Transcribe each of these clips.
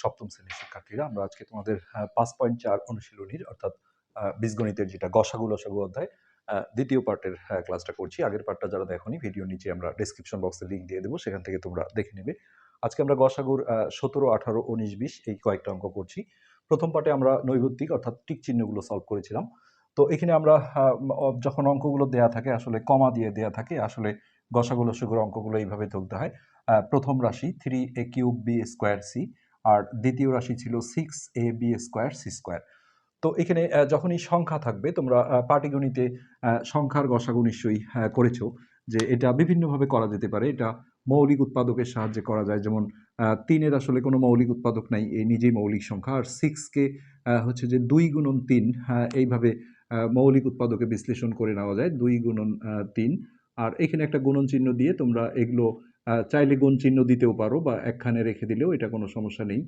সপ্তম শ্রেণীর শিক্ষার্থীরা। আমরা আজকে তোমাদের 5.4 অনুশীলনীর অর্থাৎ বীজগণিতের যেটা গসাগু লসাগু অধ্যায় দ্বিতীয় পার্টের ক্লাসটা করছি। আগের পার্টটা যারা দেখোনি ভিডিও নিচে আমরা ডেসক্রিপশন বক্সে লিঙ্ক দিয়ে দেবো, সেখান থেকে তোমরা দেখে নেবে। আজকে আমরা গসাগুর 17, 18, 19, 20 এই কয়েকটা অঙ্ক করছি। প্রথম পার্টে আমরা নৈর্ব্যক্তিক অর্থাৎ টিক চিহ্নগুলো সলভ করেছিলাম। তো এখানে আমরা যখন অঙ্কগুলো দেয়া থাকে আসলে কমা দিয়ে দেয়া থাকে, আসলে গসাগু লসাগুর অঙ্কগুলো এইভাবে তুলতে হয়। প্রথম রাশি 3a³ b² c, আর দ্বিতীয় রাশি ছিল 6ab² c²। তো এখানে যখনই সংখ্যা থাকবে, তোমরা পাটিগণিতে সংখ্যার গসাগু নিশ্চয়ই করেছো, যে এটা বিভিন্নভাবে করা যেতে পারে। এটা মৌলিক উৎপাদকের সাহায্যে করা যায়, যেমন 3-এর আসলে কোনো মৌলিক উৎপাদক নাই, এই নিজেই মৌলিক সংখ্যা। আর 6-কে হচ্ছে যে 2 গুণন 3, এইভাবে মৌলিক উৎপাদকে বিশ্লেষণ করে নেওয়া যায়, 2 গুণন 3। আর এখানে একটা গুণন চিহ্ন দিয়ে তোমরা এগুলো চাইলে গুণ চিহ্ন দিতেও পারো বা একখানে রেখে দিলেও এটা কোনো সমস্যা নেই।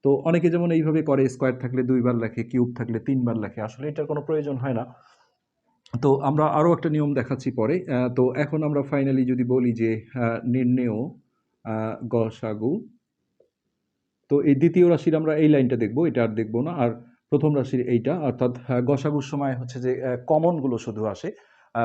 তো অনেকে যেমন এইভাবে করে, স্কোয়ার থাকলে 2 বার লেখে, কিউব থাকলে 3 বার লেখে, আসলে এটার কোনো প্রয়োজন হয় না। তো আমরা আরও একটা নিয়ম দেখাচ্ছি পরে। তো এখন আমরা ফাইনালি যদি বলি যে নির্ণেয় গসাগু, তো এই দ্বিতীয় রাশির আমরা এই লাইনটা দেখব, এটা আর দেখব না। আর প্রথম রাশির এইটা, অর্থাৎ গসাগুর সময় হচ্ছে যে কমনগুলো শুধু আসে।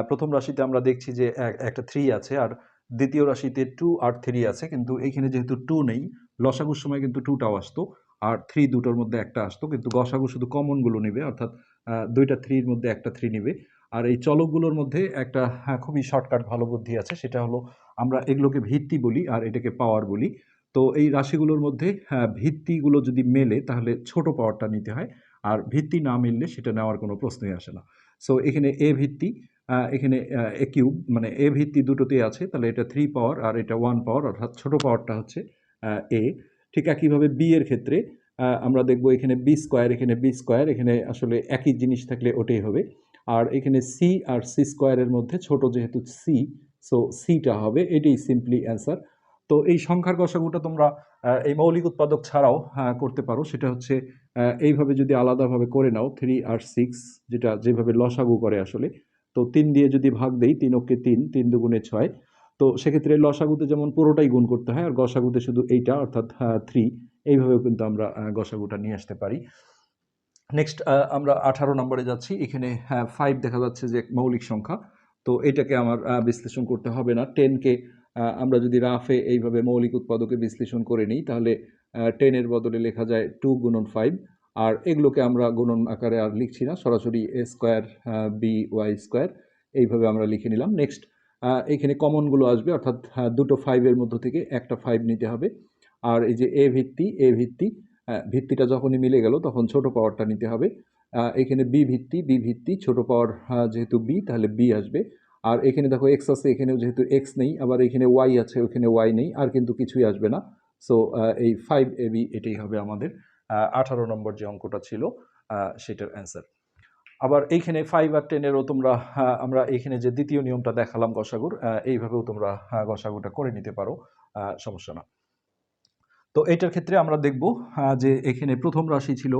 প্রথম রাশিতে আমরা দেখছি যে একটা 3 আছে, আর দ্বিতীয় রাশিতে 2 আর 3 আছে, কিন্তু এইখানে যেহেতু 2 নেই, লসাগুর সময় কিন্তু 2টাও আসতো আর 3 দুটোর মধ্যে একটা আসতো, কিন্তু গসাগু শুধু কমনগুলো নেবে, অর্থাৎ দুইটা 3-র মধ্যে একটা 3 নেবে। আর এই চলকগুলোর মধ্যে একটা খুবই শর্টকাট ভালো বুদ্ধি আছে, সেটা হলো আমরা এগুলোকে ভিত্তি বলি আর এটাকে পাওয়ার বলি। তো এই রাশিগুলোর মধ্যে ভিত্তিগুলো যদি মেলে তাহলে ছোট পাওয়ারটা নিতে হয়, আর ভিত্তি না মিললে সেটা নেওয়ার কোনো প্রশ্নই আসে না। সো এখানে এ ভিত্তি, এখানে এ কিউব, মানে এ ভিত্তি দুটোতেই আছে, তাহলে এটা 3 পাওয়ার আর এটা 1 পাওয়ার, অর্থাৎ ছোট পাওয়ারটা হচ্ছে এ। ঠিক একইভাবে বি এর ক্ষেত্রে আমরা দেখব এখানে b², এখানে b², এখানে আসলে একই জিনিস থাকলে ওটাই হবে। আর এখানে সি আর c² এর মধ্যে ছোট যেহেতু সি, সো সিটা হবে, এটাই সিম্পলি অ্যান্সার। তো এই সংখ্যার গসাগুটা তোমরা এই মৌলিক উৎপাদক ছাড়াও করতে পারো, সেটা হচ্ছে এইভাবে যদি আলাদাভাবে করে নাও, 3 আর 6, যেটা যেভাবে লসাগু করে আসলে। তো 3 দিয়ে যদি ভাগ দেই, 3 অক্ষে 3, 3 দুগুণে 6। তো সেক্ষেত্রে লসাগুতে যেমন পুরোটাই গুণ করতে হয়, আর গসাগুতে শুধু এইটা, অর্থাৎ 3। এইভাবেও কিন্তু আমরা গসাগুটা নিয়ে আসতে পারি। নেক্সট আমরা 18 নম্বরে যাচ্ছি। এখানে 5 দেখা যাচ্ছে যে মৌলিক সংখ্যা, তো এটাকে আমার বিশ্লেষণ করতে হবে না। 10-কে আমরা যদি রাফে এইভাবে মৌলিক উৎপাদকে বিশ্লেষণ করে নিই, তাহলে 10-এর বদলে লেখা যায় 2 গুণন 5। আর এগুলোকে আমরা গুণন আকারে আর লিখছি না, সরাসরি a² by² এইভাবে আমরা লিখে নিলাম। নেক্সট এখানে কমনগুলো আসবে, অর্থাৎ দুটো 5-এর মধ্য থেকে একটা 5 নিতে হবে। আর এই যে এ ভিত্তি, ভিত্তিটা যখনই মিলে গেল তখন ছোট পাওয়ারটা নিতে হবে। এখানে বি ভিত্তি, ছোট পাওয়ার যেহেতু বি, তাহলে বি আসবে। আর এখানে দেখো এক্স আছে, এখানেও যেহেতু এক্স নেই, আবার এখানে ওয়াই আছে, ওখানে ওয়াই নেই, আর কিন্তু কিছুই আসবে না। সো এই 5ab এটাই হবে আমাদের 18 নম্বর যে অঙ্কটা ছিল সেটার অ্যান্সার। আবার এইখানে 5 আর 10-এরও তোমরা আমরা এইখানে যে দ্বিতীয় নিয়মটা দেখালাম গসাগুর, এইভাবেও তোমরা গসাগুটা করে নিতে পারো, সমস্যা না। তো এইটার ক্ষেত্রে আমরা দেখব যে এখানে প্রথম রাশি ছিল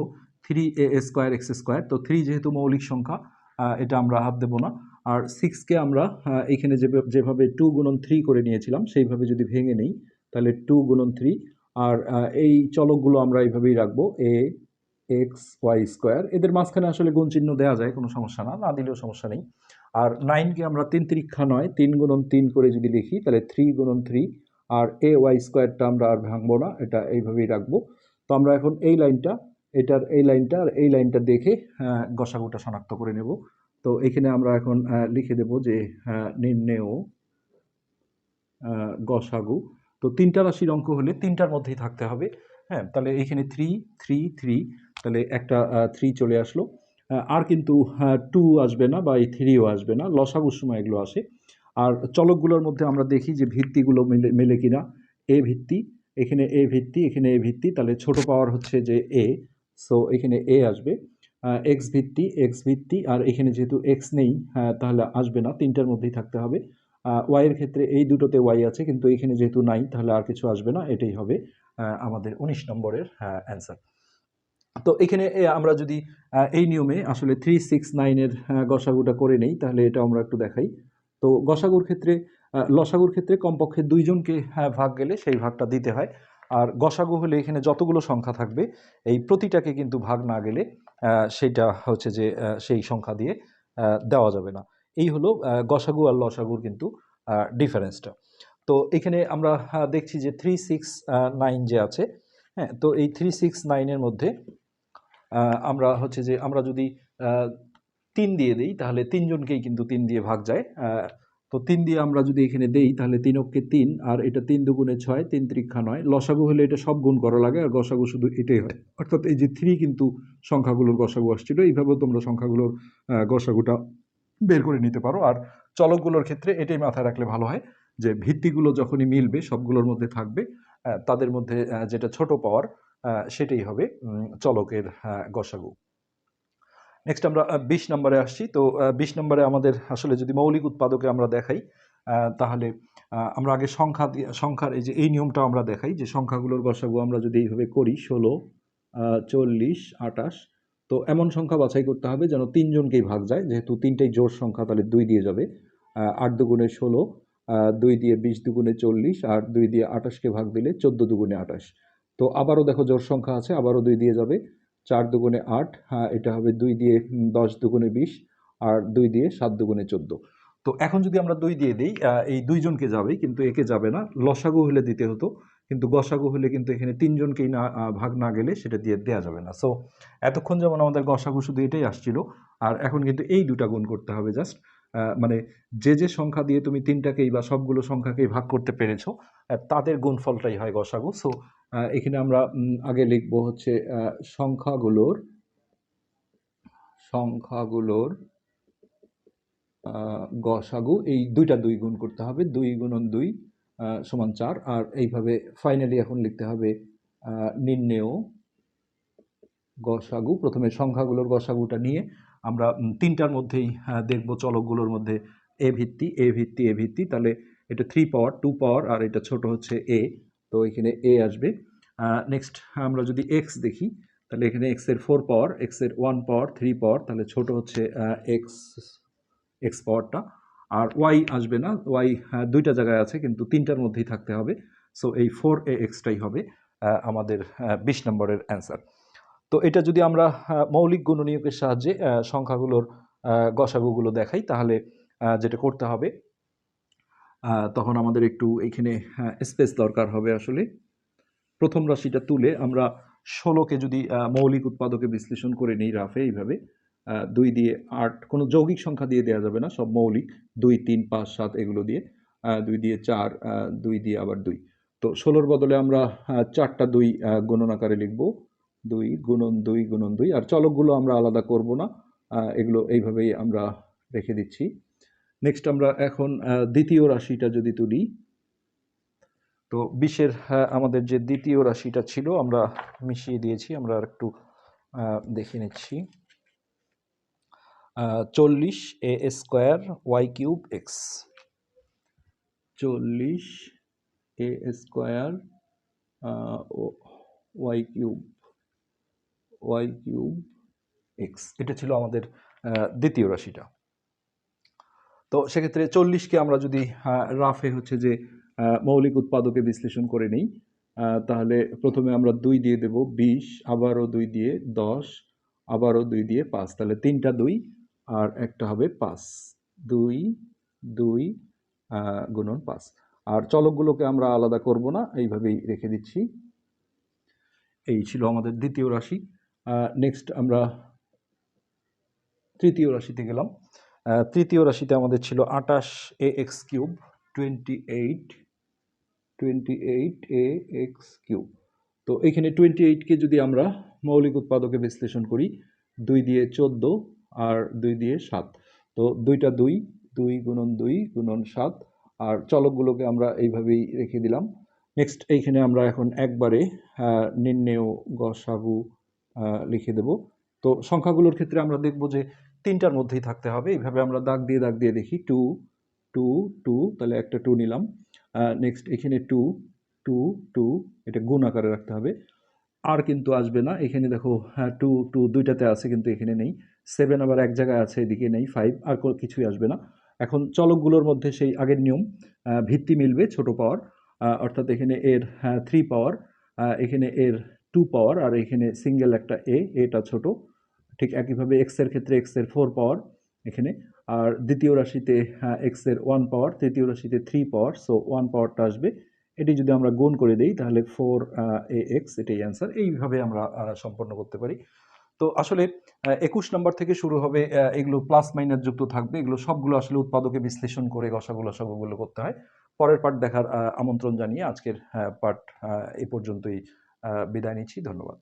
3a² x²। তো 3 যেহেতু মৌলিক সংখ্যা, এটা আমরা হাত দেব না। আর 6-কে আমরা এখানে যেভাবে 2 গুণন 3 করে নিয়েছিলাম সেইভাবে যদি ভেঙে নেই, তাহলে 2 গুণন 3। আর এই চলকগুলো আমরা এইভাবেই রাখবো, a x y²। এদের মাঝখানে আসলে গুণ চিহ্ন দেওয়া যায়, কোনো সমস্যা না দিলেও সমস্যা নেই। আর 9-কে আমরা 3 তিরিক্ষা 9, 3 গুণন 3 করে যদি লিখি, তাহলে 3 গুণন 3। আর ay²টা আমরা আর ভাঙবো না, এটা এইভাবেই রাখবো। তো আমরা এখন এই লাইনটা, এটার এই লাইনটা আর এই লাইনটা দেখে গসাগুটা শনাক্ত করে নেব। তো এখানে আমরা এখন লিখে দেব যে নির্ণেয় গসাগু। তো 3টা রাশির অঙ্ক হলে 3টার মধ্যেই থাকতে হবে। হ্যাঁ, তাহলে এখানে 3 3 3, তাহলে একটা 3 চলে আসলো। আর কিন্তু 2 আসবে না বা এই 3ও আসবে না, লসাগুর সময় এগুলো আসে। আর চলকগুলোর মধ্যে আমরা দেখি যে ভিত্তিগুলো মেলে কিনা। এ ভিত্তি, এখানে এ ভিত্তি, এখানে এ ভিত্তি, তাহলে ছোট পাওয়ার হচ্ছে যে এ, সো এখানে এ আসবে। এক্স ভিত্তি, আর এখানে যেহেতু এক্স নেই তাহলে আসবে না, 3টার মধ্যেই থাকতে হবে। ওয়াই এর ক্ষেত্রে এই দুটোতে ওয়াই আছে, কিন্তু এখানে যেহেতু নাই তাহলে আর কিছু আসবে না, এটাই হবে আমাদের 19 নম্বরের অ্যান্সার। তো এখানে আমরা যদি এই নিয়মে আসলে 3 6 9-এর গসাগুটা করে নেই, তাহলে এটা আমরা একটু দেখাই। তো গসাগুর ক্ষেত্রে লসাগুর ক্ষেত্রে কমপক্ষে 2 জনকে ভাগ গেলে সেই ভাগটা দিতে হয়। আর গসাগু হলে এখানে যতগুলো সংখ্যা থাকবে এই প্রতিটাকে কিন্তু ভাগ না গেলে সেটা হচ্ছে যে সেই সংখ্যা দিয়ে দেওয়া যাবে না। এই হলো গসাগু আর লসাগুর কিন্তু ডিফারেন্সটা। তো এখানে আমরা দেখছি যে 369 যে আছে, হ্যাঁ, তো এই 369-এর মধ্যে আমরা হচ্ছে যে আমরা যদি 3 দিয়ে দিই তাহলে তিনজনকেই কিন্তু 3 দিয়ে ভাগ যায়। তো 3 দিয়ে আমরা যদি এখানে দেই তাহলে 3 অক্ষে 3, আর এটা 3 দুগুণে 6, 3 ত্রিক্ষা 9। লসাগু হলে এটা সব গুণ করা লাগে, আর গসাগু শুধু এটাই হয়। অর্থাৎ এই যে 3 কিন্তু সংখ্যাগুলোর গসাগু আসছিল। এইভাবেও তোমরা সংখ্যাগুলোর গসাগুটা বের করে নিতে পারো। আর চলকগুলোর ক্ষেত্রে এটাই মাথায় রাখলে ভালো হয় যে ভিত্তিগুলো যখনই মিলবে সবগুলোর মধ্যে থাকবে, তাদের মধ্যে যেটা ছোট পাওয়ার সেটাই হবে চলকের গসাগু। নেক্সট আমরা 20 নম্বরে আসছি। তো 20 নম্বরে আমাদের আসলে যদি মৌলিক উৎপাদকে আমরা দেখাই তাহলে আমরা আগে সংখ্যার এই যে এই নিয়মটা আমরা দেখাই যে সংখ্যাগুলোর গসাগু আমরা যদি এইভাবে করি 16, 40, 28, তো এমন সংখ্যা বাছাই করতে হবে যেন তিনজনকেই ভাগ যায়, যেহেতু তিনটাই জোড় সংখ্যা তাহলে 2 দিয়ে যাবে। 8 দুগুণে 16, 2 দিয়ে 20 দুগুণে 40, আর 2 দিয়ে 28কে ভাগ দিলে 14 দুগুণে 28। তো আবারও দেখো জোড় সংখ্যা আছে, আবারও 2 দিয়ে যাবে। 4 দুগুণে 8, হ্যাঁ এটা হবে 2 দিয়ে 10 দুগুণে 20, আর 2 দিয়ে 7 দুগুণে 14। তো এখন যদি আমরা 2 দিয়ে দিই এই দুইজনকে যাবে, কিন্তু একে যাবে না। লসাগু হলে দিতে হতো, কিন্তু গসাগু হলে কিন্তু এখানে তিনজনকেই না ভাগ না গেলে সেটা দিয়ে দেওয়া যাবে না। সো এতক্ষণ যেমন আমাদের গসাগু শুধু এটাই আসছিল, আর এখন কিন্তু এই দুটা গুণ করতে হবে জাস্ট। মানে যে সংখ্যা দিয়ে তুমি তিনটাকেই বা সবগুলো সংখ্যাকেই ভাগ করতে পেরেছো তাদের গুণফলটাই হয় গসাগু। সো এখানে আমরা আগে লিখব হচ্ছে সংখ্যাগুলোর গসাগু, এই দুইটা 2 গুণ করতে হবে। 2 গুণন 2 সমান 4। আর এইভাবে ফাইনালি এখন লিখতে হবে নির্ণেয় গসাগু। প্রথমে সংখ্যাগুলোর গসাগুটা নিয়ে আমরা তিনটার মধ্যেই দেখব চলকগুলোর মধ্যে এ ভিত্তি, এ ভিত্তি, এ ভিত্তি। তাহলে এটা 3 পাওয়ার, 2 পাওয়ার, আর এটা ছোট হচ্ছে এ, তো এখানে এ আসবে। নেক্সট আমরা যদি এক্স দেখি তাহলে এখানে এক্স এর 4 পাওয়ার, এক্স এর 1 পাওয়ার, 3 পাওয়ার, তাহলে ছোট হচ্ছে এক্স পাওয়ারটা। আর ওয়াই আসবে না, ওয়াই দুইটা জায়গায় আছে কিন্তু তিনটার মধ্যেই থাকতে হবে। সো এই 4ax-টাই হবে আমাদের 20 নম্বরের অ্যান্সার। তো এটা যদি আমরা মৌলিক গুণনীয়কের সাহায্যে সংখ্যাগুলোর গসাগুগুলো দেখাই তাহলে যেটা করতে হবে তখন আমাদের একটু এখানে স্পেস দরকার হবে। আসলে প্রথম রাশিটা তুলে আমরা 16কে যদি মৌলিক উৎপাদকে বিশ্লেষণ করে নিই রাফে এইভাবে 2 দিয়ে 8, কোনো যৌগিক সংখ্যা দিয়ে দেওয়া যাবে না, সব মৌলিক। 2, 3, 5, 7 এগুলো দিয়ে, 2 দিয়ে 4, 2 দিয়ে আবার 2। তো 16-র বদলে আমরা 4টা 2 গুণন আকারে লিখব, 2 গুণন 2 গুণন 2। আর চলকগুলো আমরা আলাদা করব না, এগুলো এইভাবেই আমরা রেখে দিচ্ছি। নেক্সট আমরা এখন দ্বিতীয় রাশিটা যদি তুলি, তো 20-এর আমাদের যে দ্বিতীয় রাশিটা ছিল আমরা মিশিয়ে দিয়েছি, আমরা একটু দেখে নিচ্ছি। 40 এ স্কোয়ার ওয়াই কিউব এক্স, 40 এ স্কোয়ার ওয়াই কিউব এক্স, এটা ছিল আমাদের দ্বিতীয় রাশিটা। তো সেক্ষেত্রে 40কে আমরা যদি রাফে হচ্ছে যে মৌলিক উৎপাদকে বিশ্লেষণ করে নিই তাহলে প্রথমে আমরা 2 দিয়ে দেব 20, আবারও 2 দিয়ে 10, আবারও 2 দিয়ে 5, তাহলে 3টা 2 আর একটা হবে 5, 2 2 গুণন 5। আর চলকগুলোকে আমরা আলাদা করব না, এইভাবেই রেখে দিচ্ছি। এই ছিল আমাদের দ্বিতীয় রাশি। নেক্সট আমরা তৃতীয় রাশিতে গেলাম। তৃতীয় রাশিতে আমাদের ছিল 28ax কিউব, 28ax কিউব। তো এখানে 28কে যদি আমরা মৌলিক উৎপাদকে বিশ্লেষণ করি, 2 দিয়ে 14 আর 2 দিয়ে 7, তো দুইটা 2, 2 গুণন 2 গুণন 7। আর চলকগুলোকে আমরা এইভাবেই রেখে দিলাম। নেক্সট এইখানে আমরা এখন একবারে নির্ণেয় গসাগু লিখে দেব। তো সংখ্যাগুলোর ক্ষেত্রে আমরা দেখব যে তিনটার মধ্যেই থাকতে হবে। এইভাবে আমরা দাগ দিয়ে দেখি, 2 2 2, তাহলে একটা 2 নিলাম। নেক্সট এখানে 2 2 2, এটা গুণ আকারে রাখতে হবে। আর কিন্তু আসবে না, এখানে দেখো 2 2 দুইটাতে আছে কিন্তু এখানে নেই। 7 আবার এক জায়গায় আছে, এদিকে নেই। 5 আর কিছুই আসবে না। এখন চলকগুলোর মধ্যে সেই আগের নিয়ম, ভিত্তি মিলবে ছোট পাওয়ার, অর্থাৎ এখানে এর 3 পাওয়ার, এখানে এর 2 পাওয়ার আর এখানে সিঙ্গেল একটা এটা ছোট। ঠিক একইভাবে এক্স এর ক্ষেত্রে এক্স এর 4 পাওয়ার এখানে। আর দ্বিতীয় রাশিতে এক্স এর 1 পাওয়ার, তৃতীয় রাশিতে 3 পাওয়ার, সো 1 পাওয়ারটা আসবে। এটি যদি আমরা গুণ করে দেই তাহলে 4 এক্স, এটাই অ্যান্সার। এইভাবে আমরা সম্পন্ন করতে পারি। তো আসলে 21 নাম্বার থেকে শুরু হবে, এগুলো প্লাস মাইনাস যুক্ত থাকবে। এগুলো সবগুলো আসলে উৎপাদকে বিশ্লেষণ করে গসাগু লসাগুগুলো করতে হয়। পরের পার্ট দেখার আমন্ত্রণ জানিয়ে আজকের পার্ট এই পর্যন্তই বিদায় নিচ্ছি। ধন্যবাদ।